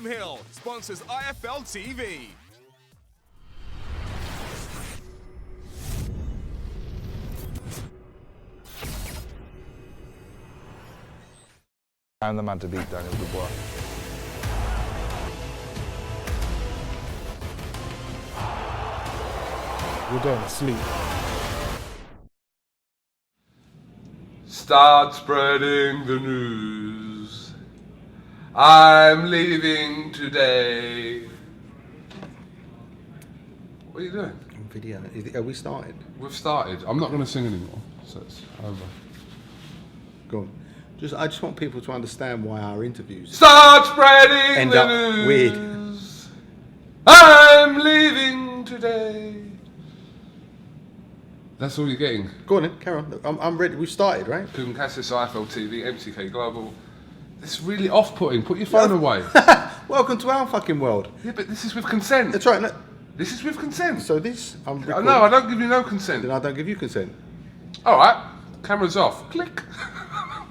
William Hill sponsors IFL TV. I'm the man to beat Daniel Dubois. You're going to sleep. Start spreading the news. I'm leaving today. What are you doing? Video. Are we started? We've started. I'm not going to sing anymore, so it's over. Go on. I just want people to understand why our interviews Start spreading end the up news. weird. I'm leaving today. That's all you're getting. Go on then, carry on. I'm ready. We've started, right? KUGAN, CASSIUS, IFL TV, MCK Global. This is really off-putting. Put your phone away. Welcome to our fucking world. Yeah, but this is with consent. That's right. No. This is with consent. So this, I'm recording. No, I don't give you no consent. Then I don't give you consent. All right, camera's off. Click. I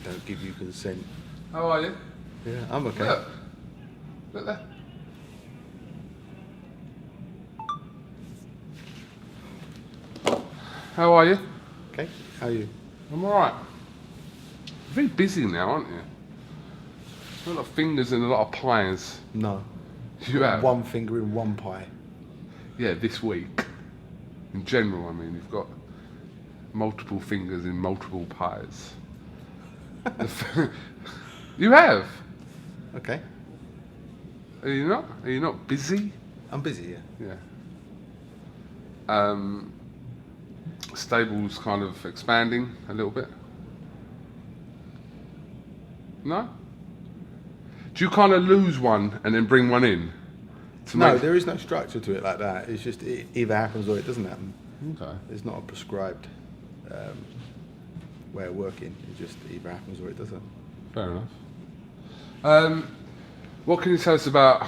don't give you consent. How are you? Yeah, I'm okay. Look there. How are you? Okay. How are you? I'm all right. You're very busy now, aren't you? A lot of fingers and a lot of pies. No. You have? One finger in one pie. Yeah, this week. In general, I mean, you've got multiple fingers in multiple pies. You have? Okay. Are you not? Are you not busy? I'm busy, yeah. Yeah. Stable's kind of expanding a little bit. No? Do you kind of lose one and then bring one in? No, there is no structure to it like that. It's just it either happens or it doesn't happen. Okay. It's not a prescribed way of working. It just either happens or it doesn't. Fair enough. What can you tell us about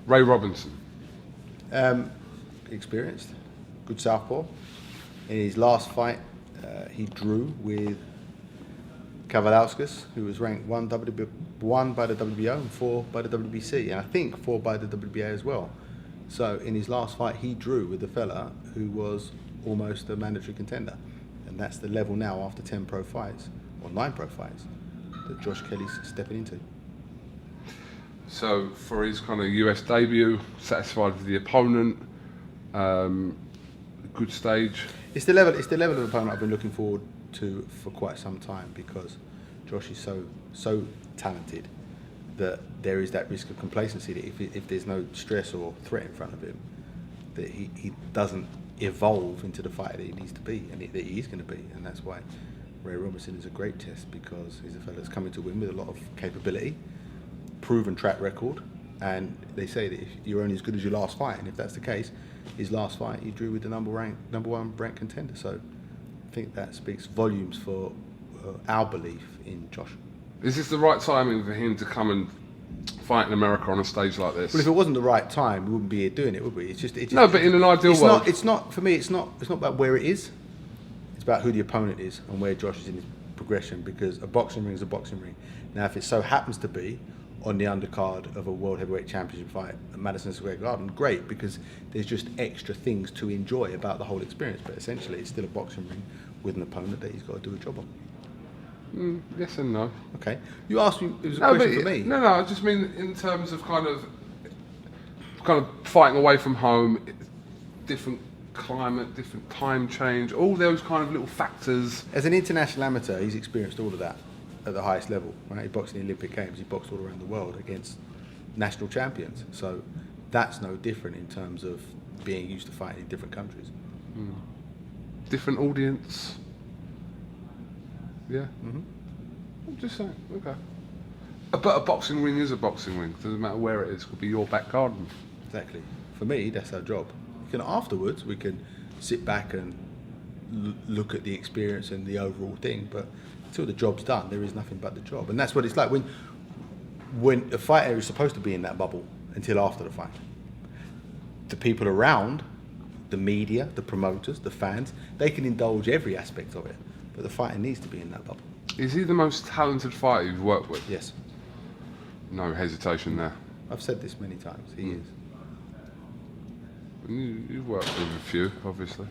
Ray Robinson? Experienced, good southpaw. In his last fight, he drew with Kavalauskas, who was ranked one by the WBO and 4 by the WBC, and I think 4 by the WBA as well. So in his last fight, he drew with the fella who was almost a mandatory contender, and that's the level now after 10 pro fights, or 9 pro fights, that Josh Kelly's stepping into. So for his kind of US debut, satisfied with the opponent, good stage. It's the level of opponent I've been looking forward to for quite some time, because Josh is so talented that there is that risk of complacency that if there's no stress or threat in front of him, that he doesn't evolve into the fighter that he needs to be and that he is going to be. And that's why Ray Robinson is a great test, because he's a fellow that's coming to win with a lot of capability, proven track record, and they say that if you're only as good as your last fight, and if that's the case, his last fight he drew with the number one ranked contender. So I think that speaks volumes for our belief in Josh. Is this the right timing for him to come and fight in America on a stage like this? Well, if it wasn't the right time, we wouldn't be here doing it, would we? It's just no, but in an ideal world, it's not for me. It's not about where it is. It's about who the opponent is and where Josh is in his progression. Because a boxing ring is a boxing ring. Now, if it so happens to be on the undercard of a World Heavyweight Championship fight at Madison Square Garden, great, because there's just extra things to enjoy about the whole experience. But essentially, it's still a boxing ring with an opponent that he's got to do a job on. Yes and no. Okay. You asked me, it was a question for me. No, I just mean in terms of kind of fighting away from home, different climate, different time change, all those kind of little factors. As an international amateur, he's experienced all of that at the highest level. Right? He boxed in the Olympic Games, he boxed all around the world against national champions. So that's no different in terms of being used to fighting in different countries. Different audience. Yeah. Mm-hmm. I'm just saying, okay. But a boxing ring is a boxing ring. Doesn't matter where it is. It could be your back garden. Exactly. For me, that's our job. Afterwards, we can sit back and look at the experience and the overall thing. But until the job's done, there is nothing but the job. And that's what it's like when a fighter is supposed to be in that bubble until after the fight. The people around, the media, the promoters, the fans, they can indulge every aspect of it. But the fighter needs to be in that bubble. Is he the most talented fighter you've worked with? Yes. No hesitation there. I've said this many times. He is. You've worked with a few, obviously.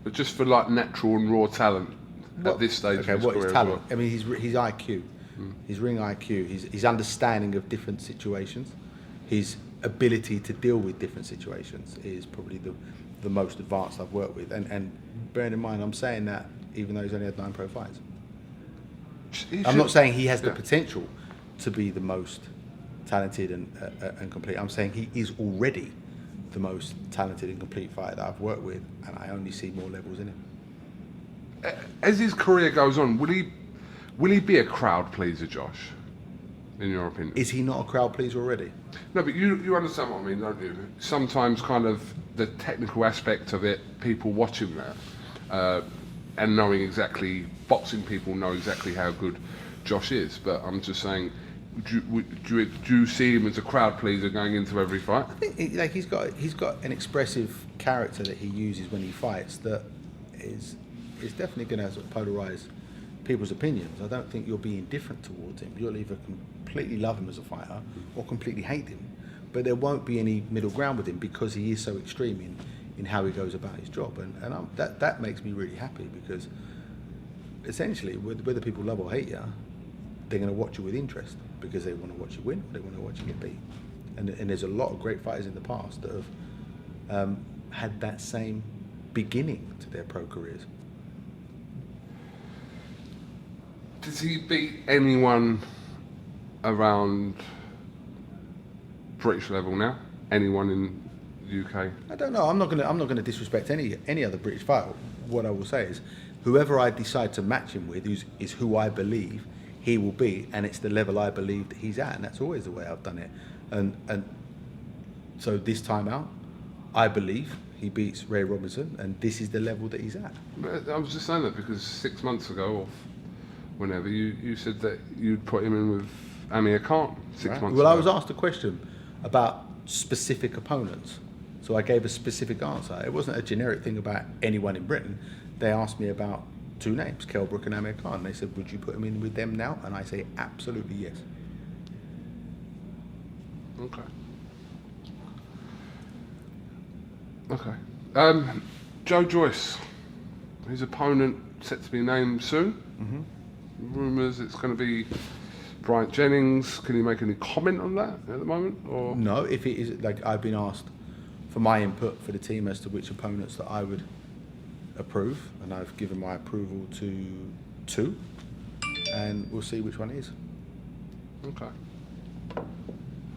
But just for like natural and raw talent at this stage of his what career is as talent? well. I mean, his IQ, his ring IQ, his understanding of different situations, his ability to deal with different situations is probably the most advanced I've worked with. And bearing in mind, I'm saying that even though he's only had 9 pro fights. I'm not saying he has the potential to be the most talented and complete. I'm saying he is already the most talented and complete fighter that I've worked with, and I only see more levels in him. As his career goes on, will he be a crowd pleaser, Josh? In your opinion? Is he not a crowd pleaser already? No, but you understand what I mean, don't you? Sometimes kind of the technical aspect of it, people watching that and knowing exactly, boxing people know exactly how good Josh is. But I'm just saying, do you see him as a crowd pleaser going into every fight? I think he's got an expressive character that he uses when he fights that is definitely going to sort of polarize people's opinions. I don't think you'll be indifferent towards him. You'll either completely love him as a fighter or completely hate him. But there won't be any middle ground with him because he is so extreme in how he goes about his job. And that makes me really happy because essentially, whether people love or hate you, they're going to watch you with interest because they want to watch you win or they want to watch you get beat. And there's a lot of great fighters in the past that have had that same beginning to their pro careers. Does he beat anyone around British level now? Anyone in the UK? I don't know. I'm not going to disrespect any other British fighter. What I will say is, whoever I decide to match him with is who I believe he will be, and it's the level I believe that he's at, and that's always the way I've done it. And so this time out, I believe he beats Ray Robinson, and this is the level that he's at. But I was just saying that because 6 months ago, or whenever, you said that you'd put him in with Amir Khan 6 months ago. Well, I was asked a question about specific opponents, so I gave a specific answer. It wasn't a generic thing about anyone in Britain. They asked me about 2 names, Kell Brook and Amir Khan. They said, would you put him in with them now? And I say, absolutely yes. Okay. Okay. Joe Joyce, his opponent set to be named soon. Rumours it's going to be Bryant Jennings. Can you make any comment on that at the moment? Or no, if it is, like, I've been asked for my input for the team as to which opponents that I would approve, and I've given my approval to 2, and we'll see which one is. Okay. I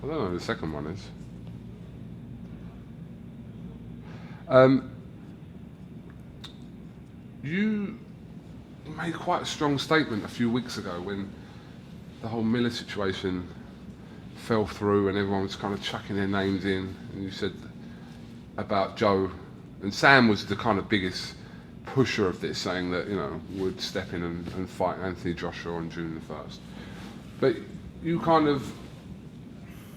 don't know who the second one is. You made quite a strong statement a few weeks ago when the whole Miller situation fell through and everyone was kind of chucking their names in, and you said about Joe, and Sam was the kind of biggest pusher of this, saying that, you know, would step in and fight Anthony Joshua on June the 1st. But you kind of,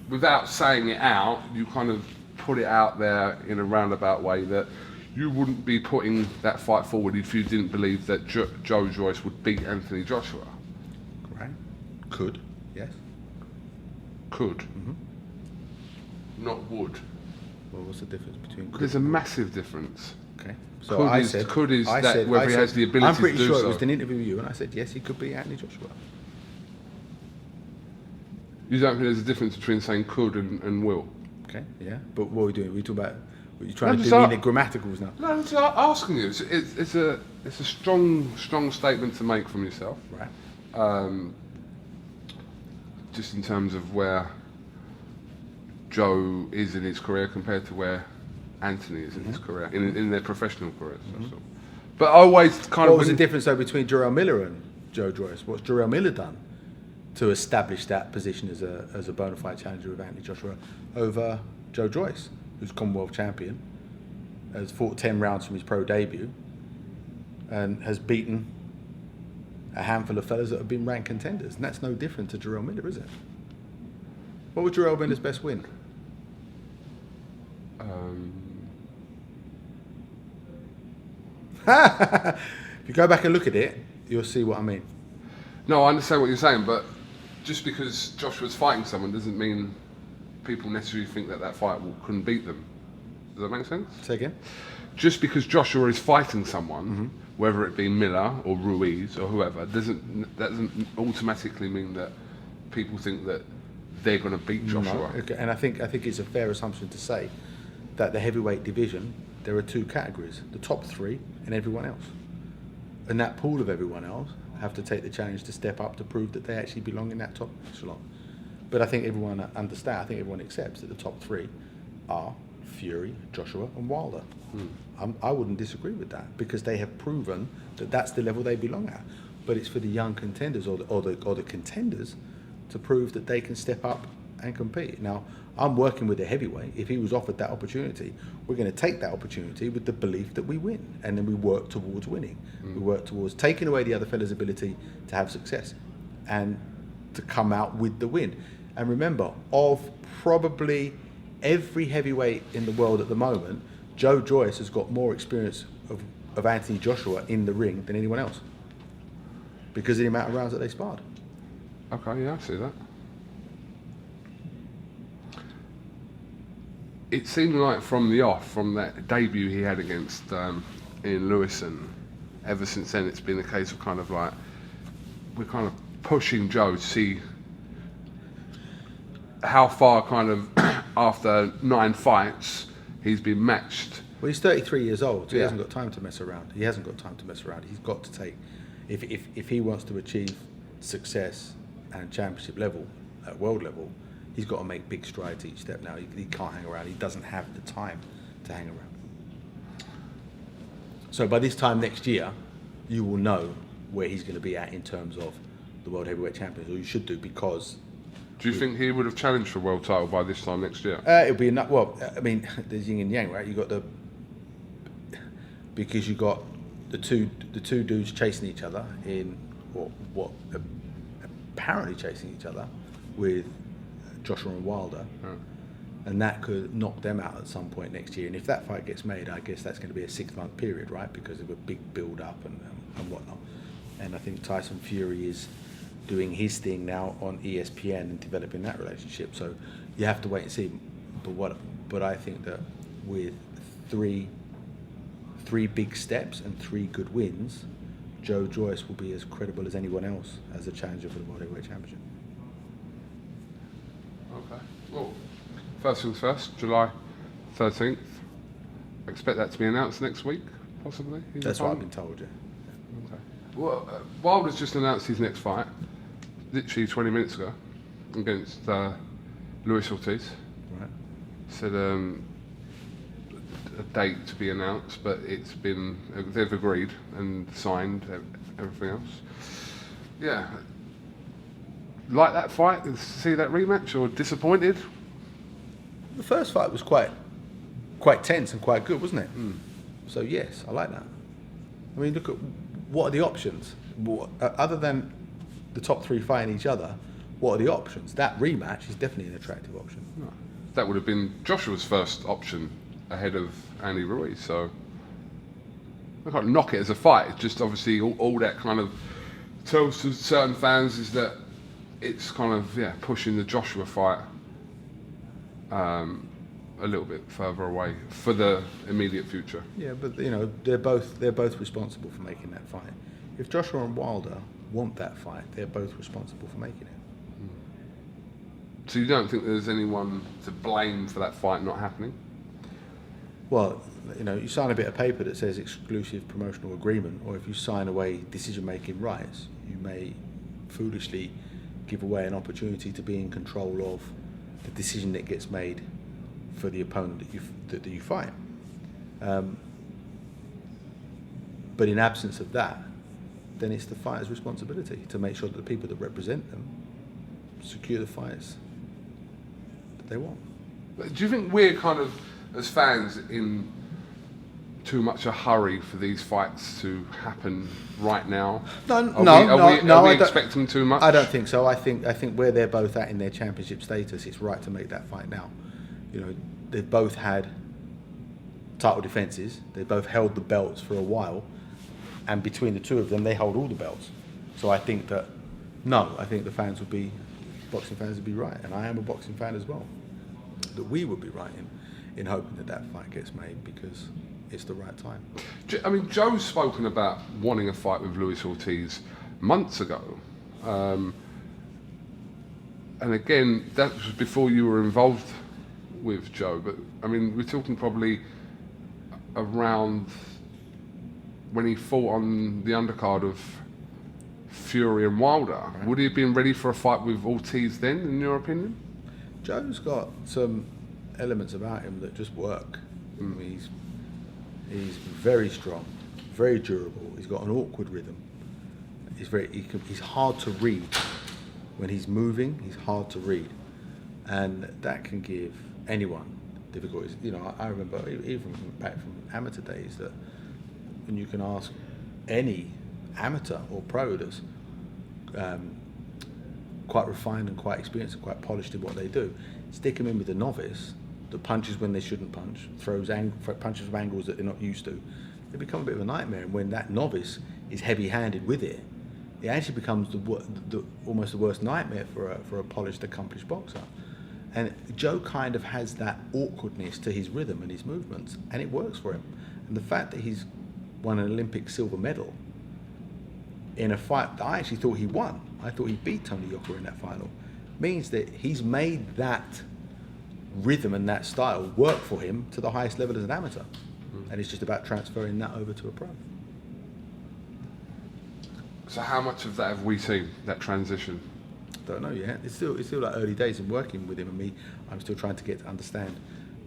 without saying it out, you kind of put it out there in a roundabout way that you wouldn't be putting that fight forward if you didn't believe that Joe Joyce would beat Anthony Joshua. Right. Could, yes. Could. Not would. Well, what's the difference between could? There's a massive difference. Okay. So I said whether he has the ability to do so. I'm pretty sure it was an interview with you, and I said yes, he could beat Anthony Joshua. You don't think there's a difference between saying could and will? Okay, yeah. But what are we doing? We're talking about, you're trying to do me the grammaticals now. No, I'm just asking you. It's a strong statement to make from yourself. Right. Just in terms of where Joe is in his career compared to where Anthony is in his career, in their professional careers. That's all. But I always kind of... What was the difference though between Jarrell Miller and Joe Joyce? What's Jarrell Miller done to establish that position as a bona fide challenger of Anthony Joshua over Joe Joyce, who's Commonwealth champion, has fought 10 rounds from his pro debut, and has beaten a handful of fellas that have been ranked contenders? And that's no different to Jarrell Miller, is it? What was Jarrell Miller's best win? If you go back and look at it, you'll see what I mean. No, I understand what you're saying, but just because Joshua's fighting someone doesn't mean people necessarily think that fight couldn't beat them. Does that make sense? Say again? Just because Joshua is fighting someone, whether it be Miller or Ruiz or whoever, that doesn't automatically mean that people think that they're going to beat Joshua. No. Okay. And I think it's a fair assumption to say that the heavyweight division, there are two categories: the top three and everyone else. And that pool of everyone else have to take the challenge to step up to prove that they actually belong in that top echelon. But I think everyone understands. I think everyone accepts that the top three are Fury, Joshua, and Wilder. I wouldn't disagree with that because they have proven that that's the level they belong at. But it's for the young contenders or the contenders to prove that they can step up and compete. Now, I'm working with a heavyweight. If he was offered that opportunity, we're going to take that opportunity with the belief that we win, and then we work towards winning. We work towards taking away the other fella's ability to have success and to come out with the win. And remember, of probably every heavyweight in the world at the moment, Joyce has got more experience of Anthony Joshua in the ring than anyone else because of the amount of rounds that they sparred. Okay, yeah, I see that. It seemed like from the off, from that debut he had against Ian Lewison, ever since then it's been a case of kind of like, we're kind of pushing Joe to see how far kind of after 9 fights he's been matched. Well, he's 33 years old, so he Yeah. hasn't got time to mess around. He hasn't got time to mess around. He's got to take, if he wants to achieve success and championship level, at world level, he's got to make big strides each step now. He can't hang around. He doesn't have the time to hang around. So by this time next year, you will know where he's going to be at in terms of the World Heavyweight Champions, or you should do, because... Do you think he would have challenged for a world title by this time next year? It'll be enough. Well, I mean, there's yin and yang, right? You got because you got the two dudes chasing each other in what apparently chasing each other with Joshua and Wilder, and that could knock them out at some point next year. And if that fight gets made, I guess that's going to be a 6-month period, right? Because of a big build up and whatnot. And I think Tyson Fury is doing his thing now on ESPN and developing that relationship. So you have to wait and see. But I think that with three big steps and 3 good wins, Joyce will be as credible as anyone else as a challenger for the World Heavyweight Championship. Okay. Well, first things first, July 13th. I expect that to be announced next week, possibly. That's what I've been told, yeah. Okay. Well, Wilder's just announced his next fight, literally 20 minutes ago, against WILDER-ORTIZ. Right. Said a date to be announced, but they've agreed and signed everything else. Yeah. Like that fight, see that rematch, or disappointed? The first fight was quite tense and quite good, wasn't it? So yes, I like that. I mean, look at what are the options? Other than the top 3 fighting each other, what are the options? That rematch is definitely an attractive option. No. That would have been Joshua's first option ahead of Andy Ruiz, so I can't knock it as a fight. It's just obviously all that kind of tells to certain fans is that it's kind of pushing the Joshua fight a little bit further away for the immediate future. Yeah, but you know they're both responsible for making that fight. If Joshua and Wilder want that fight, they're both responsible for making it. So you don't think there's anyone to blame for that fight not happening? Well, you know, you sign a bit of paper that says exclusive promotional agreement, or if you sign away decision-making rights, you may foolishly give away an opportunity to be in control of the decision that gets made for the opponent that you fight. But in absence of that, then it's the fighter's responsibility to make sure that the people that represent them secure the fights that they want. Do you think we're kind of, as fans, in too much a hurry for these fights to happen right now? Are we expecting too much? I don't think so. I think where they're both at in their championship status, it's right to make that fight now. You know, they've both had title defences. They've both held the belts for a while, and between the two of them, they hold all the belts. So I think the fans would be boxing fans would be right, and I am a boxing fan as well, that we would be right in hoping that fight gets made because it's the right time. I mean, Joe's spoken about wanting a fight with WILDER-ORTIZ months ago. And again, that was before you were involved with Joe, but I mean, we're talking probably around when he fought on the undercard of Fury and Wilder. Right. Would he have been ready for a fight with Ortiz then, in your opinion? Joe's got some elements about him that just work. I mean, he's very strong, very durable. He's got an awkward rhythm. He's hard to read. When he's moving, he's hard to read, and that can give anyone difficulties. You know, I remember even back from amateur days that when you can ask any amateur or pro that's quite refined and quite experienced and quite polished in what they do, stick them in with a novice that punches when they shouldn't punch, throws punches from angles that they're not used to, they become a bit of a nightmare. And when that novice is heavy-handed with it, it actually becomes almost the worst nightmare for a polished, accomplished boxer. And Joe kind of has that awkwardness to his rhythm and his movements, and it works for him. And the fact that he's won an Olympic silver medal in a fight that I actually thought he won, I thought he beat Tony Yoka in that final, means that he's made that rhythm and that style work for him to the highest level as an amateur. And it's just about transferring that over to a pro. So how much of that have we seen, that transition? Don't know yet. It's still like early days in working with him and me. I'm still trying to get to understand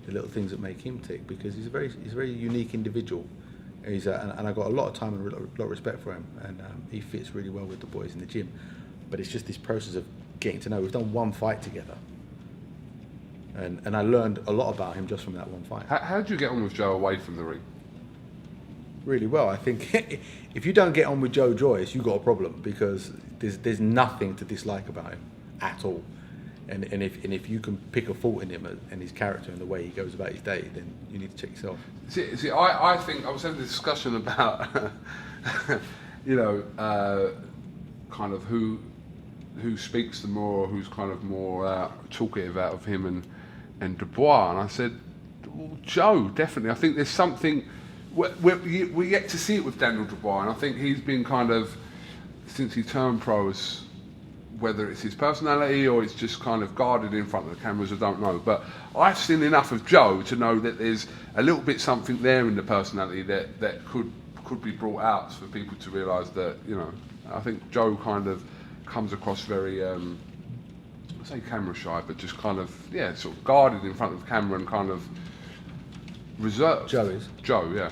the little things that make him tick, because he's a very unique individual. And I got a lot of time and a lot of respect for him, and he fits really well with the boys in the gym. But it's just this process of getting to know. We've done one fight together, and I learned a lot about him just from that one fight. How did you get on with Joe away from the ring? Really well. I think if you don't get on with Joe Joyce, you've got a problem, because there's nothing to dislike about him at all. And if you can pick a fault in him and his character and the way he goes about his day, then you need to check yourself. See, I think I was having a discussion about, you know, kind of who speaks the more, who's kind of more talkative out of him and Dubois, and I said, well, Joe, definitely. I think there's something. We're yet to see it with Daniel Dubois, and I think he's been kind of, since he turned pro, whether it's his personality or it's just kind of guarded in front of the cameras, I don't know. But I've seen enough of Joe to know that there's a little bit something there in the personality that could be brought out for people to realise that, you know, I think Joe kind of comes across very, I say camera shy, but just kind of, yeah, sort of guarded in front of the camera and kind of reserved. Joe is. Joe, yeah.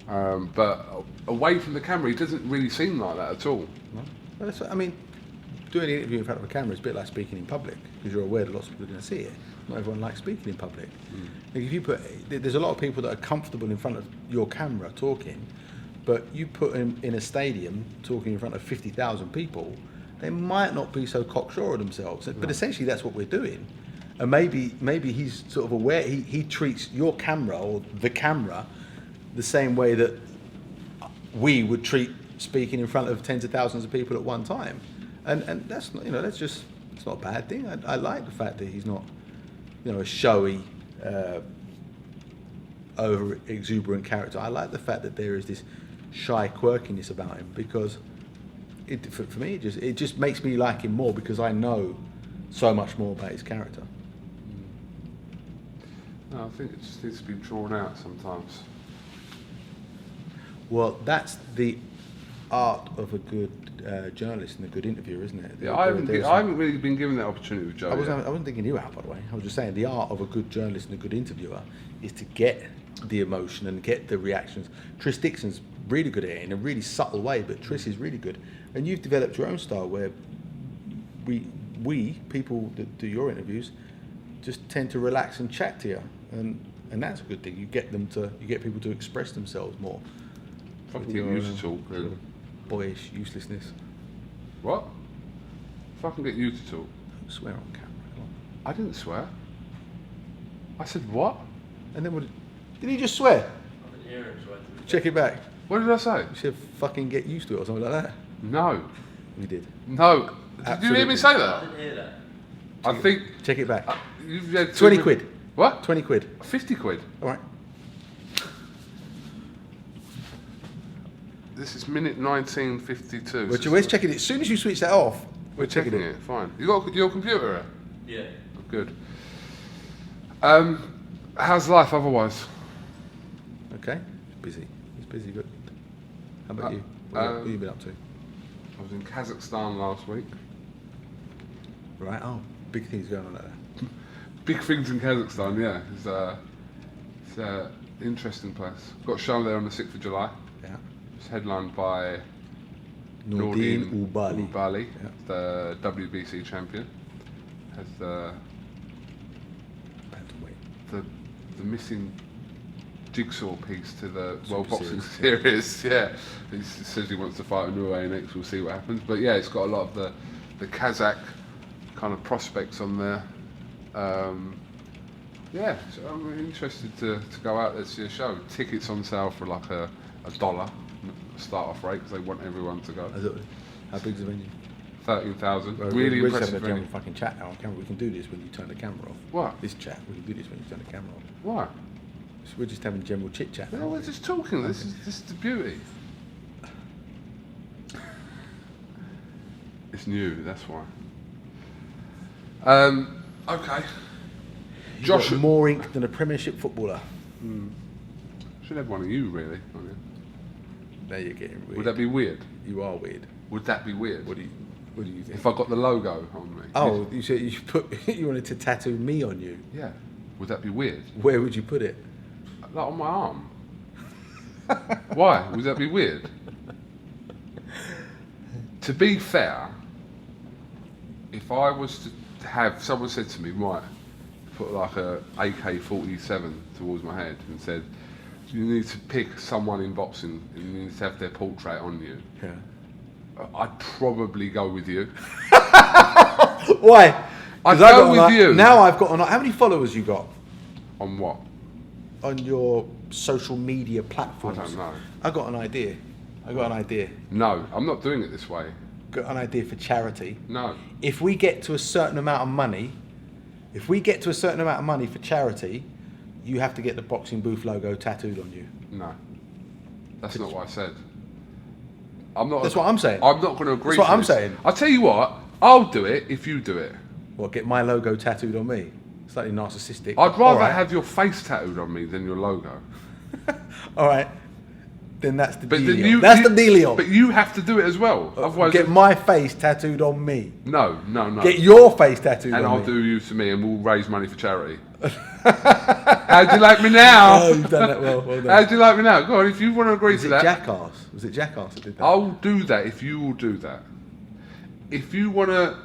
Yeah. But away from the camera, he doesn't really seem like that at all. No. Well, I mean, doing an interview in front of a camera is a bit like speaking in public, because you're aware that lots of people are going to see it. Not everyone likes speaking in public. Like if you there's a lot of people that are comfortable in front of your camera talking, but you put them in a stadium talking in front of 50,000 people, they might not be so cocksure of themselves. But essentially that's what we're doing. And maybe he's sort of aware, he treats your camera or the camera the same way that we would treat speaking in front of tens of thousands of people at one time. And that's not, you know, that's just, it's not a bad thing. I like the fact that he's not, you know, a showy, over exuberant character. I like the fact that there is this shy quirkiness about him, because for me it just makes me like him more, because I know so much more about his character. No, I think it just needs to be drawn out sometimes. Well, that's the art of a good journalist and a good interviewer, isn't it? Yeah, I haven't really been given that opportunity with Joe. I wasn't thinking you out, by the way. I was just saying the art of a good journalist and a good interviewer is to get the emotion and get the reactions. Tris Dixon's really good at it in a really subtle way, but Tris is really good. And you've developed your own style where we people that do your interviews just tend to relax and chat to you, and that's a good thing. You get people to express themselves more. If I can get used to talk, sort of boyish uselessness. What? If I can get you to talk. Don't swear on camera. Come on. I didn't swear. I said what? And then what? Did he just swear? I didn't hear him, so I didn't. Check it back. What did I say? You said fucking get used to it or something like that. No. We did. No. Did you hear me say I that? didn't hear that. I think... Check it back. You've had 20 quid. What? 20 quid. 50 quid. All right. This is minute 19:52. Well, Joyce checking it. As soon as you switch that off, We're checking it. Fine. You got your computer? Yeah. Good. How's life otherwise? Okay. Busy. He's busy, good. How about you? What have you been up to? I was in Kazakhstan last week. Right. Oh, big things going on there. Big things in Kazakhstan, yeah. It's an interesting place. Got a show there on the 6th of July. Yeah. It's headlined by Nordin Ubali. Yeah. The WBC champion. Has the missing jigsaw piece to the World Boxing Series. Yeah, he says he wants to fight Inoue next. We'll see what happens. But yeah, it's got a lot of the Kazakh kind of prospects on there. Yeah, so I'm interested to go out there to see a show. Tickets on sale for like a $1 start-off rate because they want everyone to go. How big's the venue? 13,000. Well, really we're impressive just having a venue. general fucking chat now on camera. We can do this when you turn the camera off. What? This chat. We can do this when you turn the camera off. Why? So we're just having general chit chat. No, we're just talking. This is the beauty. It's new. That's why. Okay. Josh, more ink than a Premiership footballer. Should have one of you, really. Now you're getting weird. Would that be weird? You are weird. Would that be weird? What do you think? If I got the logo on me? Oh, you said you wanted to tattoo me on you. Yeah. Would that be weird? Where would you put it? Like on my arm. Why? Would that be weird? To be fair, if I was to have someone said to me, right, put like a AK-47 towards my head and said, you need to pick someone in boxing and you need to have their portrait on you. Yeah. I'd probably go with you. Why? I'd go with you. Now I've got how many followers you got? On what? On your social media platforms. I don't know. I got an idea. No, I'm not doing it this way. Got an idea for charity. No. If we get to a certain amount of money, for charity, you have to get the Boxing Booth logo tattooed on you. No. That's not what I said. I'm not. That's what I'm saying. I'm not going to agree. That's what to I'm this. saying. I'll tell you what. I'll do it if you do it. What? Get my logo tattooed on me? Slightly narcissistic. I'd rather All right. have your face tattooed on me than your logo. All right. Then that's the But dealio. then That's the dealio. But you have to do it as well. Otherwise, Get my face tattooed on me. no. Get your face tattooed And on I'll me. do you to me, and we'll raise money for charity. How'd you like me now? Oh, you've done that well. Well done. How'd you like me now? Go on, if you want to agree Was to it that. Jackass? Was it Jackass that did that? I'll do that if you will do that. If you want to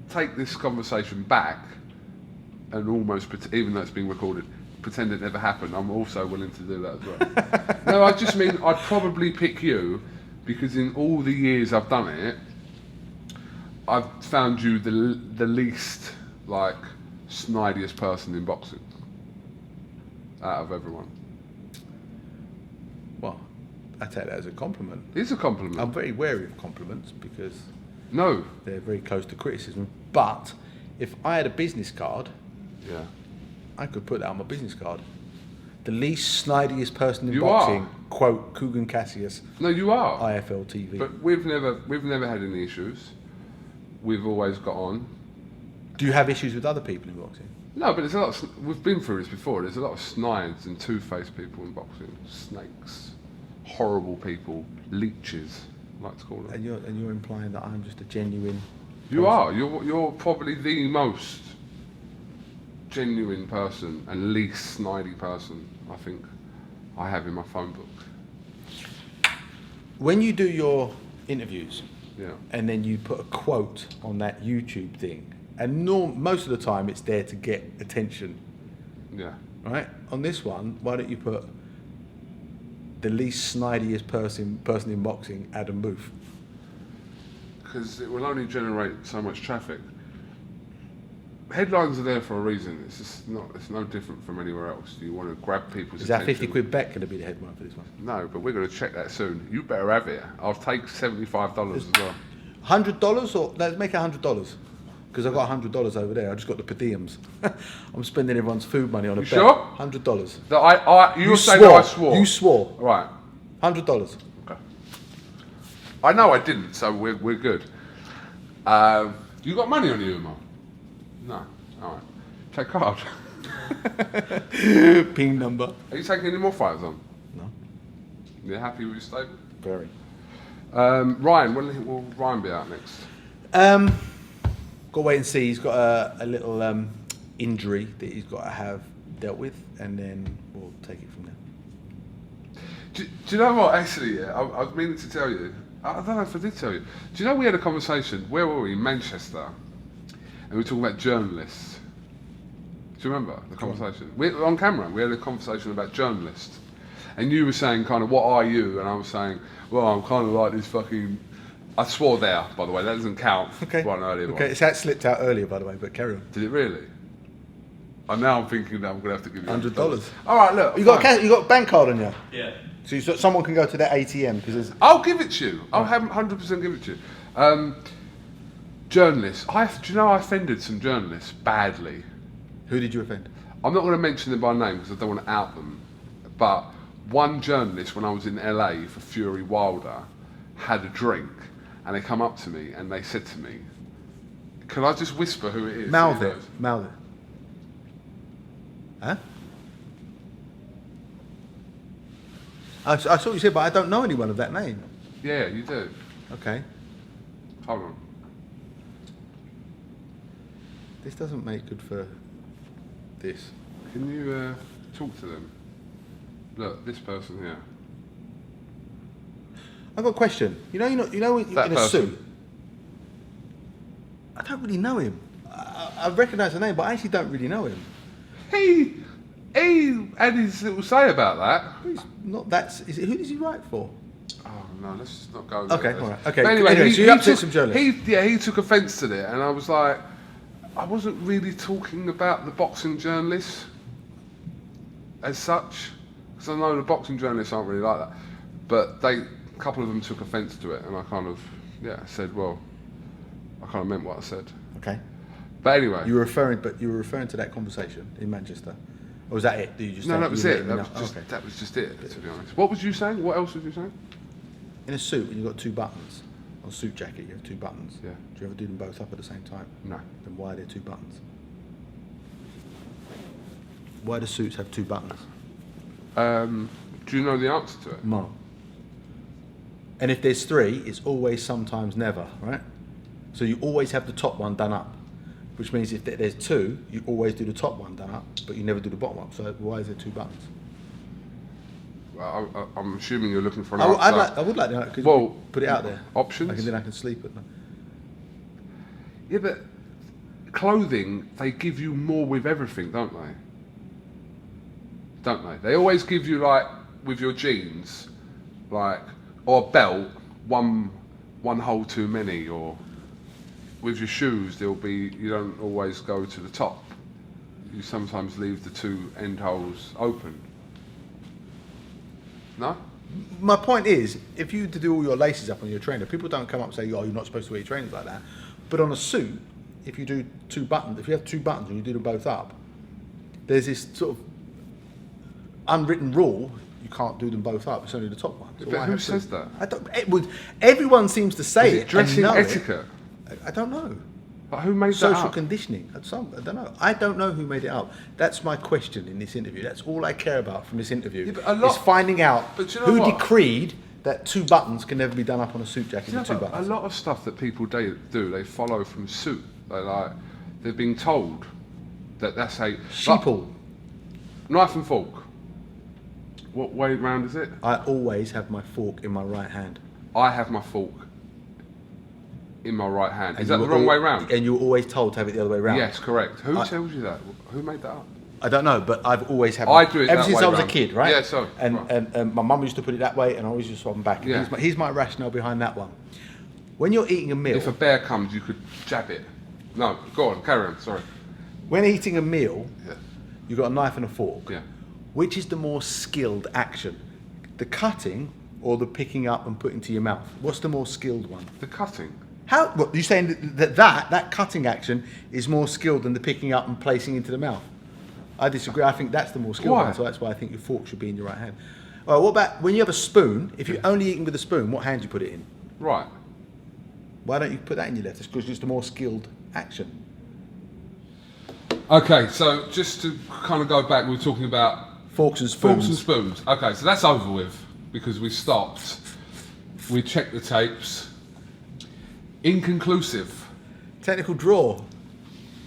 take this conversation back and almost, even though it's being recorded, pretend it never happened, I'm also willing to do that as well. No, I just mean I'd probably pick you because in all the years I've done it, I've found you the least, like, snidiest person in boxing out of everyone. Well, I take that as a compliment. It's a compliment. I'm very wary of compliments because No. they're very close to criticism. But if I had a business card, Yeah. I could put that on my business card. The least snidiest person in You boxing, are. quote, KUGAN CASSIUS, No, you are. IFL TV. But we've never had any issues. We've always got on. Do you have issues with other people in boxing? No, but there's a lot. We've been through this before. There's a lot of snides and two-faced people in boxing. Snakes, horrible people, leeches, I like to call them. And you're implying that I'm just a genuine... You are. You're probably the most genuine person and least snidey person I think I have in my phone book. When you do your interviews, Yeah. and then you put a quote on that YouTube thing, and most of the time it's there to get attention, Yeah. right? On this one, why don't you put the least snidiest person in boxing, Adam Booth? Because it will only generate so much traffic. Headlines are there for a reason. It's just not. It's no different from anywhere else. Do you want to grab people's Is that attention? 50 quid bet going to be the headline for this one? No, but we're going to check that soon. You better have it. I'll take $75 as well. $100 or let's make it $100. Because I've got $100 over there. I just got the per diems. I'm spending everyone's food money on a bet. Sure? $100. That you saying that I swore. You swore. Right. $100. Okay. I know I didn't, so we're good. You got money on you, Umar? No. All right. Take card. PIN number. Are you taking any more fighters on? No. You happy with your stable? Very. Ryan, when will Ryan be out next? Got to wait and see. He's got a little injury that he's got to have dealt with, and then we'll take it from there. Do you know what? Actually, yeah, I was meaning to tell you. I don't know if I did tell you. Do you know we had a conversation? Where were we? In Manchester, and we were talking about journalists. Do you remember the conversation? On camera, we had a conversation about journalists, and you were saying kind of, "What are you?" And I was saying, "Well, I'm kind of like this fucking." I swore there, by the way. That doesn't count. Okay. One earlier Okay. one. That slipped out earlier, by the way, but carry on. Did it really? And now I'm thinking that I'm gonna have to give you $100. All right, look. You got a bank card on you? Yeah. So someone can go to that ATM because there's. I'll give it to you. I'll 100% give it to you. Journalists. Do you know I offended some journalists badly? Who did you offend? I'm not going to mention them by name because I don't want to out them. But one journalist, when I was in LA for FURY-WHYTE, had a drink, and they come up to me and they said to me, "Can I just whisper who it is?" Mouth it. Mouth it. Huh? I saw what you said, but I don't know anyone of that name. Yeah, you do. Okay. Hold on. This doesn't make good for this. Can you talk to them? Look, this person here. I've got a question. You know, in That a person. suit. I don't really know him. I recognise the name, but I actually don't really know him. He had his little say about that. He's not that. Who does he write for? Oh no, let's just not go. Okay, there. all right. Okay. But anyway, So you upset some journalists. He took offence to it, and I was like, I wasn't really talking about the boxing journalists as such, because I know the boxing journalists aren't really like that. But a couple of them took offence to it, and I kind of, said, well, I kind of meant what I said. Okay. But anyway, You were referring to that conversation in Manchester, or was that it? Did you just no, say that was you it. let me That know? was just Okay. that was just it. To be honest, what was you saying? What else was you saying? In a suit, when you've got two buttons, on a suit jacket, you have two buttons. Yeah. Do you ever do them both up at the same time? No. Then why are there two buttons? Why do suits have two buttons? Do you know the answer to it? No. And if there's three, it's always, sometimes, never, right? So you always have the top one done up, which means if there's two, you always do the top one done up, but you never do the bottom one. So why is there two buttons? Well, I'm assuming you're looking for an I answer. would like to know. Could Well, you put it out there. options? Then I can sleep at night. Yeah, but clothing, they give you more with everything, don't they? Don't they? They always give you, like, with your jeans, like, or a belt, one hole too many, or with your shoes, you don't always go to the top. You sometimes leave the two end holes open. No? My point is, if you to do all your laces up on your trainer, people don't come up and say, "Oh, you're not supposed to wear your trainers like that." But on a suit, if you do two buttons, if you have two buttons and you do them both up, there's this sort of unwritten rule: you can't do them both up. It's only the top one. So But why who have two? says that? I don't. Everyone seems to say Is it. it dressing and know etiquette? It. I don't know. But who made that Social up? conditioning. I don't know. I don't know who made it up. That's my question in this interview. That's all I care about from this interview. Yeah, but a lot- is finding out but you know who what? decreed that two buttons can never be done up on a suit jacket You know, with two but buttons. a lot of stuff that people do, they follow from suit. They've been told that that's a Sheeple. knife and fork. What way round is it? I always have my fork in my right hand. I have my fork in my right hand. Is And that you the were wrong al- way round? And you were always told to have it the other way round. Yes, correct. Who I- tells you that? Who made that up? I don't know, but I've always had. I do it ever that since way I was round. a kid, right? Yeah, so, And right. and my mum used to put it that way, and I always just swap them back. Yeah. Here's my rationale behind that one. When you're eating a meal, If a bear comes, you could jab it. No, go on, carry on. Sorry. when eating a meal, Yeah. you've got a knife and a fork. Yeah. Which is the more skilled action? The cutting or the picking up and putting to your mouth? What's the more skilled one? The cutting. How? What, you're saying that cutting action is more skilled than the picking up and placing into the mouth? I disagree. I think that's the more skilled one, so that's why I think your fork should be in your right hand. All right, what about when you have a spoon? If you're only eating with a spoon, what hand do you put it in? Right. Why don't you put that in your left? It's because it's just a more skilled action. Okay, so just to kind of go back, we were talking about forks and spoons. Forks and spoons. Okay, so that's over with because we stopped. We checked the tapes. Inconclusive. Technical draw.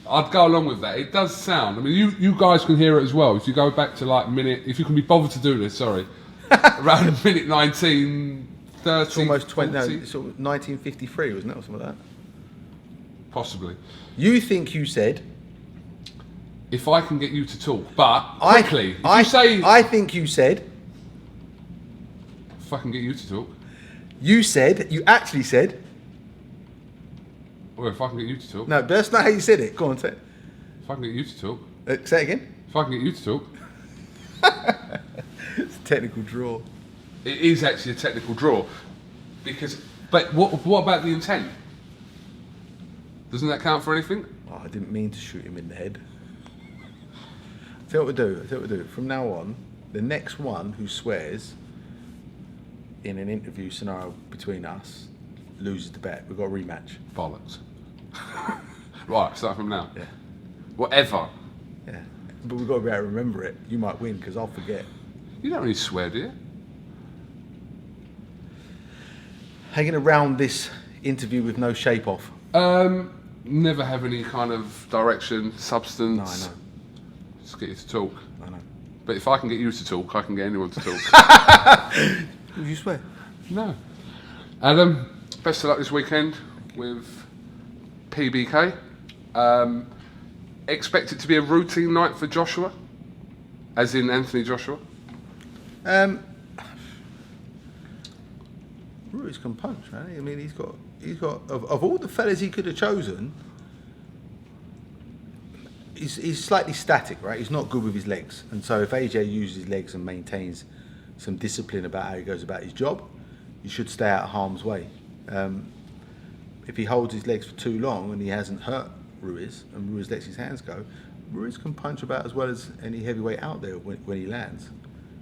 I'd go along with that. It does sound. I mean, you guys can hear it as well. If you go back to like minute, if you can be bothered to do this, sorry, around minute 19, 30, it's almost 20. 40. No, it's 1953, wasn't it, or something like that? Possibly. You think you said? If I can get you to talk, but quickly, I think you said. If I can get you to talk. You said. You actually said. Or if I can get you to talk. No, that's not how you said it. Go on, say it. If I can get you to talk. Say it again. If I can get you to talk. It's a technical draw. It is actually a technical draw. But what about the intent? Doesn't that count for anything? Oh, I didn't mean to shoot him in the head. Tell what we do. From now on, the next one who swears in an interview scenario between us loses the bet. We've got a rematch. Bollocks. Right, start from now. Yeah. Whatever. Yeah. But we've got to be able to remember it. You might win because I'll forget. You don't really swear, do you? How are you going to round this interview with no shape off? Never have any kind of direction, substance. No, I know. Just get you to talk. I know. But if I can get you to talk, I can get anyone to talk. Would you swear? No. Adam, best of luck this weekend with PBK. Expect it to be a routine night for Joshua, as in Anthony Joshua. Ruiz can punch, right? I mean, he's got of all the fellas he could have chosen. He's slightly static, right? He's not good with his legs, and so if AJ uses his legs and maintains some discipline about how he goes about his job, he should stay out of harm's way. If he holds his legs for too long and he hasn't hurt Ruiz, and Ruiz lets his hands go, Ruiz can punch about as well as any heavyweight out there when he lands.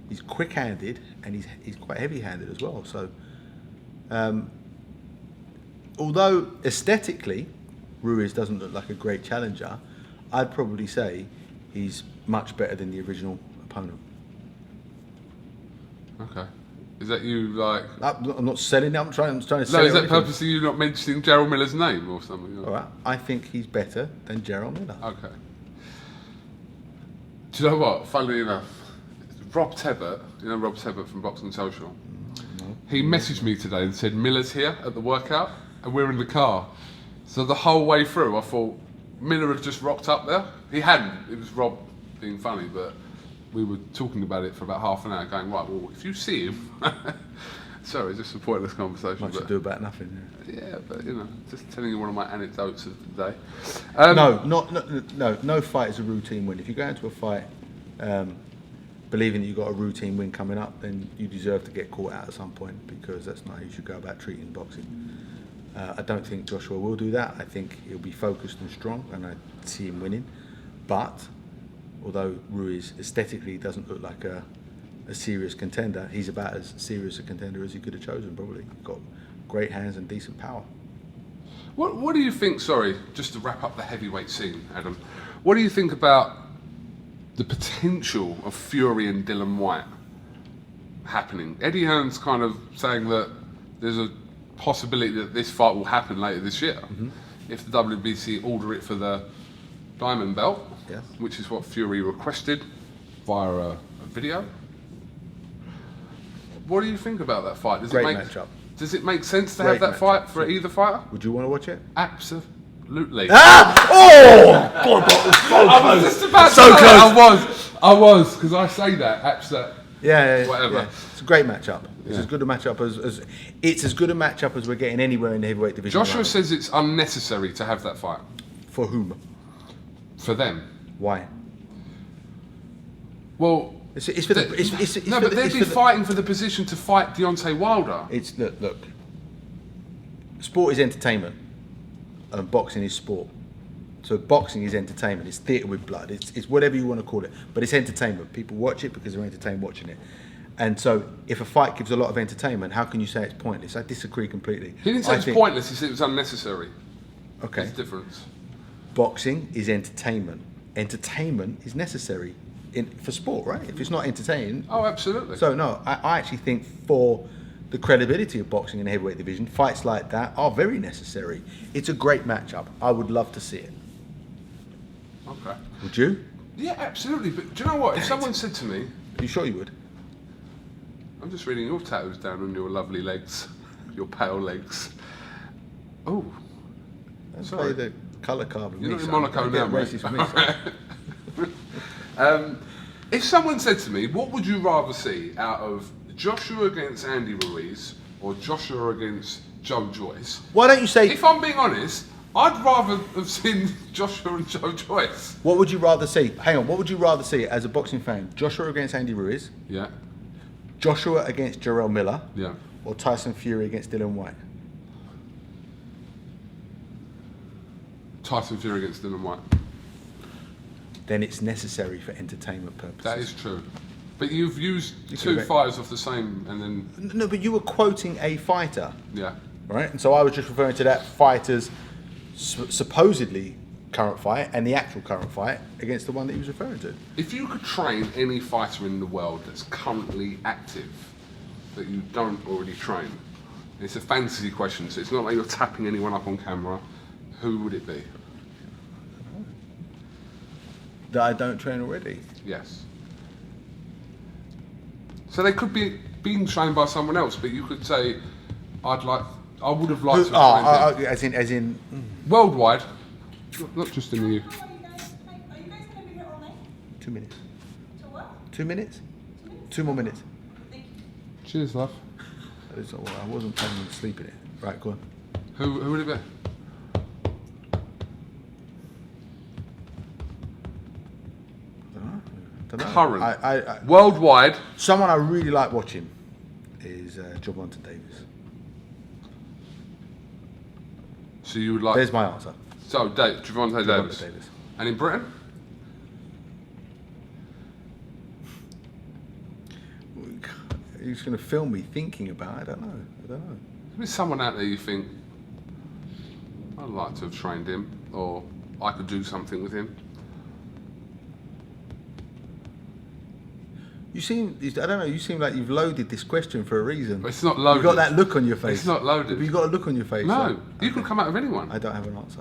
He's quick-handed and he's quite heavy-handed as well. So, although aesthetically Ruiz doesn't look like a great challenger, I'd probably say he's much better than the original opponent. Okay. Is that you like? I'm not selling it. I'm trying to sell it. No, is that purposely you not mentioning Gerald Miller's name or something? All right. I think he's better than Gerald Miller. Okay. Do you know what? Funnily enough, Rob Tebbert, you know Rob Tebbert from BoxNation, No. he messaged me today and said Miller's here at the workout and we're in the car. So the whole way through, I thought Miller had just rocked up there. He hadn't. It was Rob being funny, but we were talking about it for about half an hour, going, right, well, if you see him... Sorry, just a pointless conversation. Much to do about nothing. Yeah, but, you know, just telling you one of my anecdotes of the day. No fight is a routine win. If you go into a fight believing that you've got a routine win coming up, then you deserve to get caught out at some point, because that's not how you should go about treating boxing. I don't think Joshua will do that. I think he'll be focused and strong, and I see him winning. But although Ruiz aesthetically doesn't look like a serious contender, he's about as serious a contender as he could have chosen, probably. Got great hands and decent power. What do you think, sorry, just to wrap up the heavyweight scene, Adam, what do you think about the potential of Fury and Dillian Whyte happening? Eddie Hearn's kind of saying that there's a possibility that this fight will happen later this year, if the WBC order it for the Diamond Belt, yes, which is what Fury requested via a video. What do you think about that fight? Great matchup. Does it make sense to Great have that fight for either fighter? Would you want to watch it? Absolutely. Ah! Oh! God, that was so close. I was just about to so say close. I was, because I say that, absolutely. Yeah, whatever. Yeah. It's a great matchup. It's as good a matchup as we're getting anywhere in the heavyweight division. Joshua says it's unnecessary to have that fight. For whom? For them. Why? Well, it's for the. But they'd be fighting for the position to fight Deontay Wilder. It's look. Sport is entertainment. and boxing is sport. So boxing is entertainment. It's theatre with blood. It's whatever you want to call it, but it's entertainment. People watch it because they're entertained watching it. And so, if a fight gives a lot of entertainment, how can you say it's pointless? I disagree completely. He didn't say it's pointless. He said it was unnecessary. Okay. There's a difference. Boxing is entertainment. Entertainment is necessary for sport, right? If it's not entertaining. Oh, absolutely. So no, I actually think for the credibility of boxing in the heavyweight division, fights like that are very necessary. It's a great matchup. I would love to see it. Okay. Would you? Yeah, absolutely. But do you know what? If someone said to me, Are you sure you would? I'm just reading your tattoos down on your lovely legs, your pale legs. Oh, Don't sorry. play the colour card with You're me. not in son. Monaco Don't now, get mate. racist with me, son. If someone said to me, what would you rather see out of Joshua against Andy Ruiz or Joshua against Joe Joyce? Why don't you say? If I'm being honest, I'd rather have seen Joshua and Joe Joyce. What would you rather see? Hang on. What would you rather see as a boxing fan? Joshua against Andy Ruiz, Yeah, Joshua against Jarrell Miller, yeah. or Tyson Fury against Dylan White? Tyson Fury against Dylan White. Then it's necessary for entertainment purposes. That is true. But you've used You two could- fighters off the same, and then No, but you were quoting a fighter, yeah. right? And so I was just referring to that fighter's supposedly current fight and the actual current fight against the one that he was referring to. If you could train any fighter in the world that's currently active that you don't already train, it's a fantasy question, so it's not like you're tapping anyone up on camera. Who would it be? That I don't train already. Yes. So they could be being trained by someone else, but you could say, I would have liked to have trained him. As in, Worldwide, not just in the Are you guys going to be here all night? 2 minutes. To what? 2 minutes? 2 minutes? 2 more minutes. Thank you. Cheers, love. That is not what I wasn't planning on sleeping it. Right, go on. Who would it be? Don't know. Current. I, Worldwide. someone I really like watching is Gervonta Davis. So you would like. There's my answer. So Gervonta Davis. Davis. And in Britain? He's going to film me thinking about it. I don't know. There's someone out there you think, I'd like to have trained him, or I could do something with him. You seem, I don't know, you seem like you've loaded this question for a reason. But it's not loaded. You've got that look on your face. It's not loaded. You've got a look on your face. No, so- you could come out of anyone. I don't have an answer.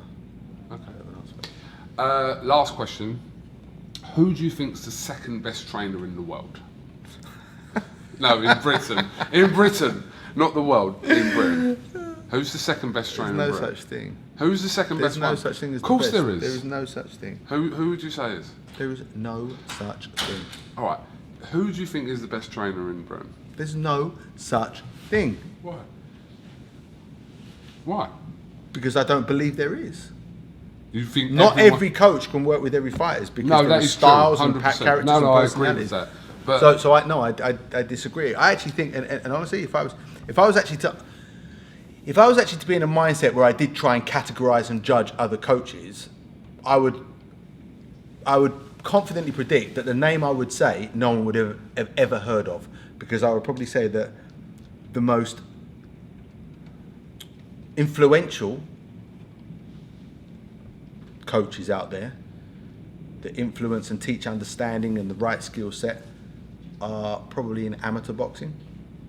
Okay. I don't have an answer. Last question. Who do you think's the second best trainer in the world? No, in Britain. In Britain, not the world. In Britain. Who's the second best trainer There's in no Britain? such thing. Who's the second There's best no one? such thing as Of course the best. there is. There is no such thing. Who would you say is? There is no such thing. All right. Who do you think is the best trainer in Britain? There's no such thing. Why? Why? Because I don't believe there is. You think Not everyone- every coach can work with every fighter because No, there that are is styles true, and 100%. characters No, and I agree personalities. with that. But So I disagree. I actually think, and honestly, if I was actually to be in a mindset where I did try and categorize and judge other coaches, I would confidently predict that the name I would say no one would have ever heard of, because I would probably say that the most influential coaches out there that influence and teach understanding and the right skill set are probably in amateur boxing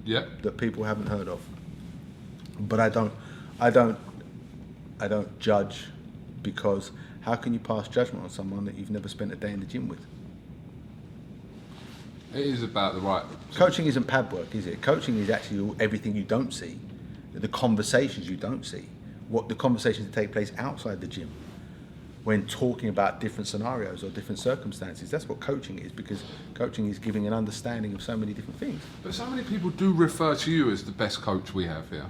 yeah, that people haven't heard of. But I don't judge, because how can you pass judgment on someone that you've never spent a day in the gym with? it is about the right. Coaching isn't pad work, is it? Coaching is actually everything you don't see, the conversations you don't see, what the conversations that take place outside the gym when talking about different scenarios or different circumstances. That's what coaching is, because coaching is giving an understanding of so many different things. But so many people do refer to you as the best coach we have here.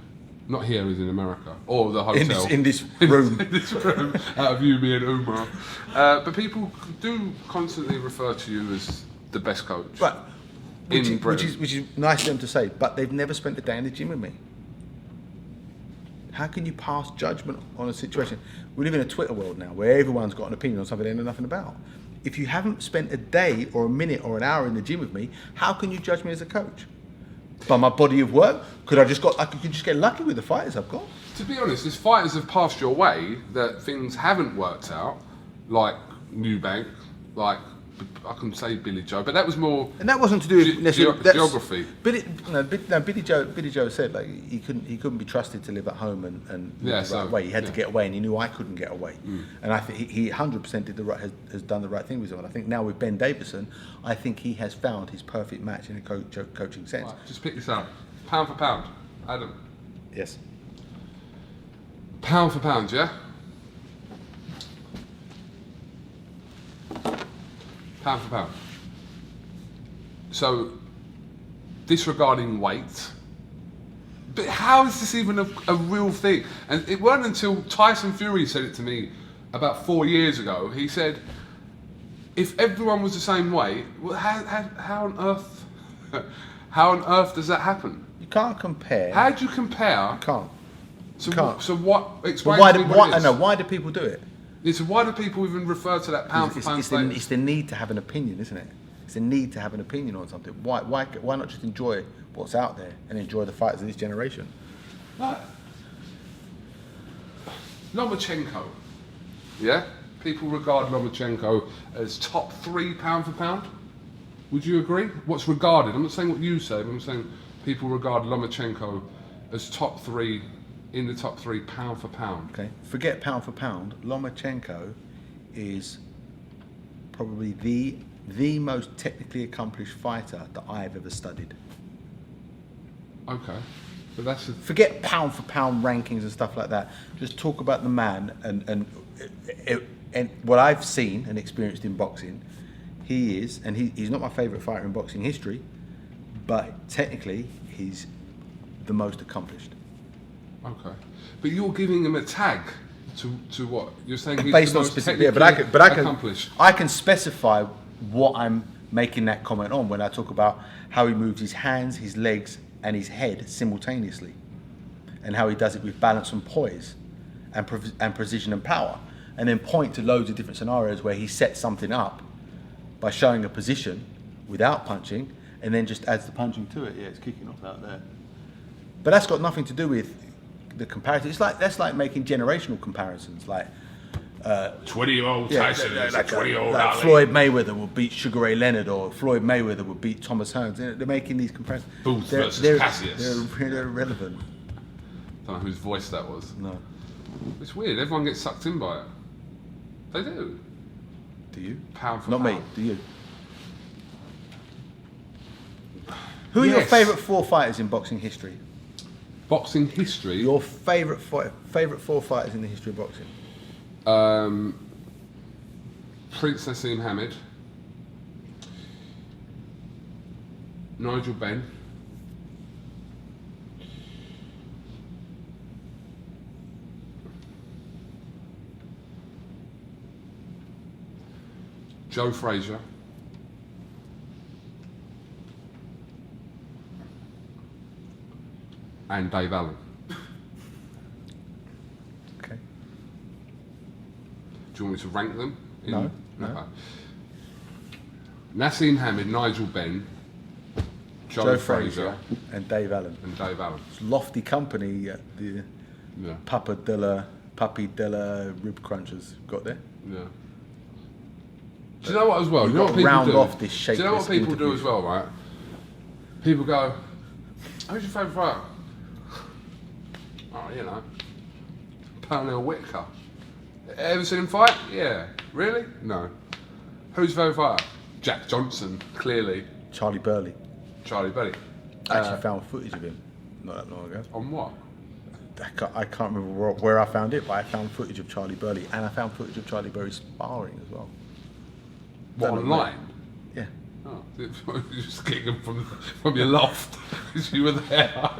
Not here, as in America, or the hotel. In this room. In this room, out of you, me and Umar. But people do constantly refer to you as the best coach. Right. In Britain. Which is nice of them to say, but they've never spent a day in the gym with me. How can you pass judgment on a situation? We live in a Twitter world now where everyone's got an opinion on something they know nothing about. If you haven't spent a day or a minute or an hour in the gym with me, how can you judge me as a coach? By my body of work? Could I just get lucky with the fighters I've got? To be honest, there's fighters have passed your way that things haven't worked out, like Newbank, like I can say Billy Joe, but that was more. And that wasn't to do with necessarily geography. Billy Joe said like he couldn't be trusted to live at home and live the right way. He had to get away, and he knew I couldn't get away. And I think he 100% has done the right thing with him. And I think now with Ben Davison, I think he has found his perfect match in a coaching sense. Right, just pick this up, pound for pound, Adam. Yes. Pound for pound, yeah. Pound for pound. So, disregarding weight, but how is this even a real thing? And it wasn't until Tyson Fury said it to me about 4 years ago. He said, if everyone was the same weight, well, how on earth does that happen? You can't compare. How do you compare? You can't. So, can't. So what? Explain Why? to me what it is. I know. Why do people do it? So why do people even refer to that pound for pound statement? It's the need to have an opinion, isn't it? It's the need to have an opinion on something. Why not just enjoy what's out there and enjoy the fighters of this generation? Like Lomachenko, yeah? People regard Lomachenko as top 3 pound for pound. Would you agree? What's regarded? I'm not saying what you say, but I'm saying people regard Lomachenko as top 3, in the top 3 pound for pound. Okay, forget pound for pound. Lomachenko is probably the most technically accomplished fighter that I've ever studied. Okay, but that's forget pound for pound rankings and stuff like that. Just talk about the man and what I've seen and experienced in boxing. He is, and he's not my favourite fighter in boxing history, but technically he's the most accomplished. Okay, but you're giving him a tag to what you're saying. He's Based the on most specific, technically accomplished. I can specify what I'm making that comment on when I talk about how he moves his hands, his legs, and his head simultaneously, and how he does it with balance and poise, and precision and power, and then point to loads of different scenarios where he sets something up by showing a position without punching, and then just adds the punching to it. Yeah, it's kicking off out there. But that's got nothing to do with the comparison. That's like making generational comparisons, like 20-year-old Tyson is like 20-year-old like Ali. Floyd Mayweather will beat Sugar Ray Leonard, or Floyd Mayweather will beat Thomas Hearns. They're making these comparisons. Booth versus Cassius. They're irrelevant. I don't know whose voice that was. No. It's weird. Everyone gets sucked in by it. They do. Do you? Pound for Not pound. me. Do you? Who are your favourite 4 fighters in boxing history? Boxing history. Your favourite 4 fighters in the history of boxing? Prince Nassim Hamed, Nigel Benn, Joe Frazier, and Dave Allen. Okay. Do you want me to rank them? No. Okay. Nassim Hamed, Nigel Benn, Joe Frazier, and Dave Allen. It's lofty company at the Papi Della Rib Crunchers got there. Yeah. Do you know what as well? You've You know got what to people round do? off this Do you know what shapeless people do as well, right? People go, who's your favourite fighter? Oh, you know, Pernell Whitaker. Ever seen him fight? Yeah. Really? No. Who's your favourite fighter? Jack Johnson, clearly. Charlie Burley. Charlie Burley. I actually found footage of him not that long ago. On what? I can't remember where I found it, but I found footage of Charlie Burley, and I found footage of Charlie Burley sparring as well. What, online? Yeah. Oh, you're just getting them from your loft because you were there.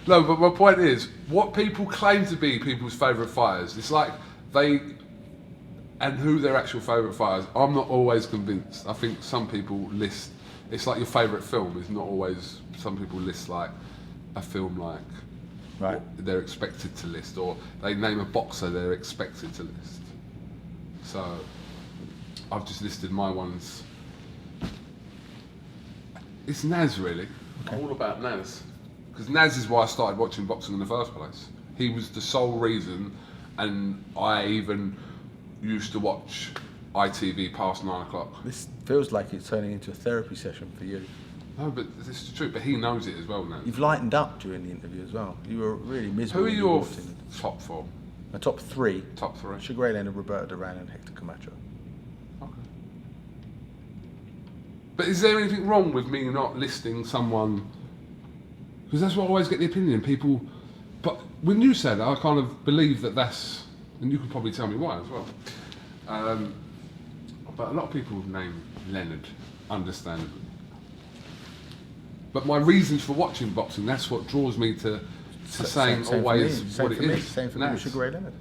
No, but my point is, what people claim to be people's favourite fighters, it's like and who their actual favourite fighters, I'm not always convinced. I think some people list, it's like your favourite film is not always, some people list like a film like Right. what they're expected to list, or they name a boxer they're expected to list. So I've just listed my ones. It's Naz, really. Okay. I'm all about Naz. Because Naz is why I started watching boxing in the first place. He was the sole reason, and I even used to watch ITV past 9 o'clock. This feels like it's turning into a therapy session for you. No, but this is true, but he knows it as well now. You've lightened up during the interview as well. You were really miserable. Who are when you your walked in. top four? My top three? Top three? Sugar Ray Leonard, Roberto Duran and Hector Camacho. Okay. But is there anything wrong with me not listing someone? Because that's what I always get the opinion. People, but when you said that, I kind of believe that that's, and you can probably tell me why as well. But a lot of people name Leonard, understandably. But my reasons for watching boxing, that's what draws me to saying always what it is. Same for me with Sugar Ray Leonard.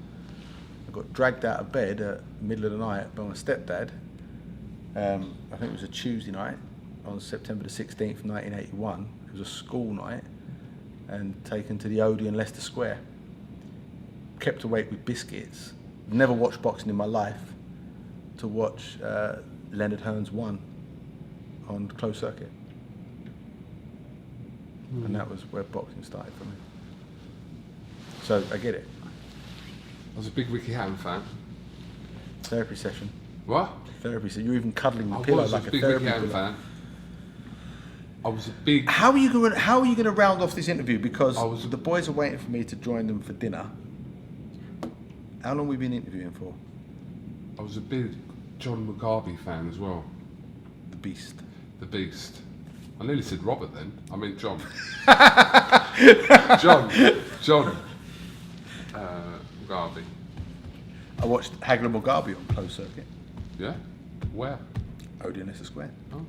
I got dragged out of bed at the middle of the night by my stepdad. I think it was a Tuesday night on September the 16th, 1981. It was a school night, and taken to the Odeon, Leicester Square. Kept awake with biscuits. Never watched boxing in my life. To watch Leonard Hearns 1 on closed circuit. And that was where boxing started for me. So I get it. I was a big Ricky Hatton fan. Therapy session. What? Therapy session. You're even cuddling the I pillow was like a a big therapy Ricky Hatton pillow. fan. I was a big... How are you going to round off this interview? Because I was- the boys are waiting for me to join them for dinner. How long have we been interviewing for? I was a big John Mugabe fan as well. The Beast. The Beast. I nearly said Robert then. I mean John. John. Mugabe. I watched Hagler Mugabe on closed circuit. Yeah? Where? Odeon, Leicester Square. Oh.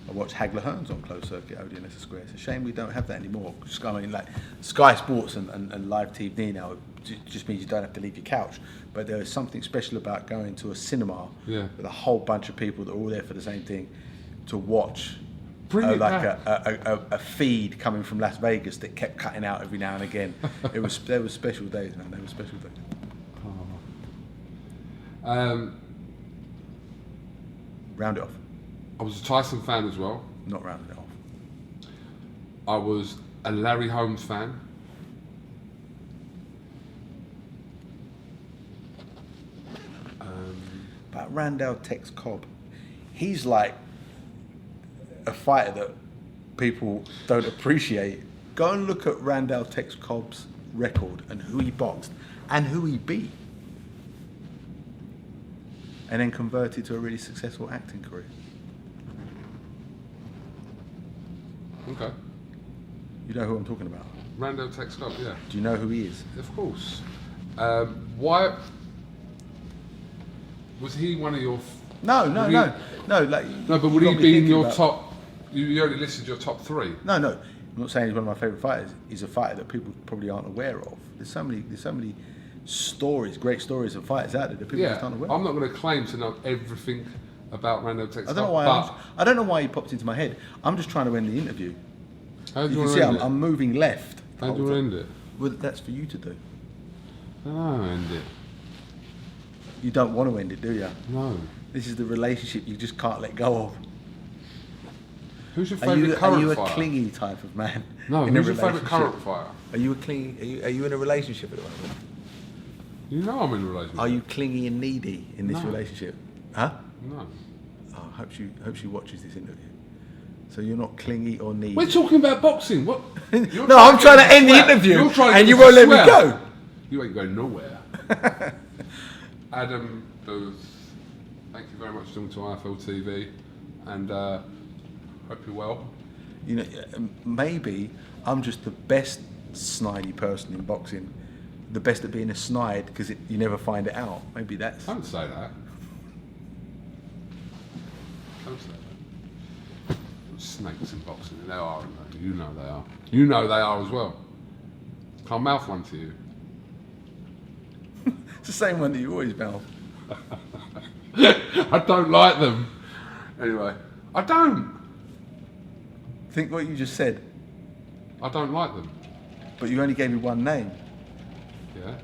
I watched Hagler Hearns on closed circuit, Odeon, Leicester Square. It's a shame we don't have that anymore. I mean, like Sky Sports and live TV now just means you don't have to leave your couch. But there is something special about going to a cinema with a whole bunch of people that are all there for the same thing to watch. Bring it like back. a feed coming from Las Vegas that kept cutting out every now and again. There were special days, man. They were special days. Round it off. I was a Tyson fan as well. Not rounding it off. I was a Larry Holmes fan. But Randall Tex Cobb, he's like a fighter that people don't appreciate. Go and look at Randall Tex Cobb's record and who he boxed and who he beat. And then converted to a really successful acting career. Okay. You know who I'm talking about? Randall Tex Cobb, yeah. Do you know who he is? Of course. Why was he one of your? No. Like No, but would you he got me be in thinking your about- top? You only listed your top three. No. I'm not saying he's one of my favourite fighters. He's a fighter that people probably aren't aware of. There's so many stories, great stories of fighters out there that people just aren't aware of. I'm not going to claim to know everything about Randall Tex I Cobb. don't know why. But I don't know why he popped into my head. I'm just trying to end the interview. how do You you can want see to end I'm moving left. it? How do you want to end it? Well, that's for you to do. No, end it. You don't want to end it, do you? No. This is the relationship you just can't let go of. Who's your Are favourite you current a fighter? clingy type of man? No. in a Who's your favourite relationship? current fighter? Are you a clingy? Are you in a relationship at the moment? You know I'm in a relationship. Are you clingy and needy in this No. relationship? Huh? No. Oh, I hope she watches this interview. So you're not clingy or needy. We're talking about boxing. What? You're No, I'm trying to end the swear. interview, You're trying to and get you us won't to let me swear. go. You ain't going nowhere. Adam Booth, thank you very much for coming to IFL TV, and hope you're well. You know, maybe I'm just the best snidey person in boxing. The best at being a snide because you never find it out. Maybe that's. Don't say that. Don't say that. Snakes in boxing, they are, aren't they? You know they are. You know they are as well. Can't mouth one to you. It's the same one that you always mouth. I don't like them. Anyway, I don't. Think what you just said. I don't like them. But you only gave me one name. Yeah.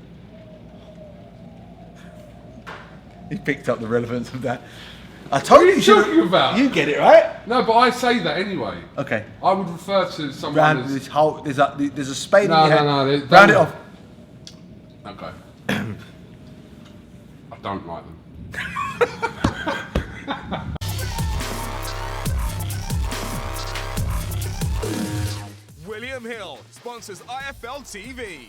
He picked up the relevance of that. I told you. What are you talking about? You get it right. No, but I say that anyway. Okay. I would refer to someone Round as... this whole. There's a spade No, in your no, head. no, Round it off. Okay. I don't like them. William Hill sponsors IFL TV.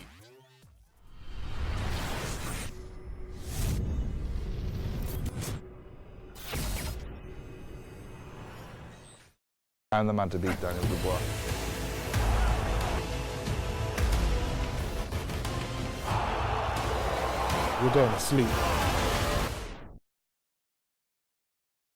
I'm the man to beat Daniel Dubois. You're going to sleep.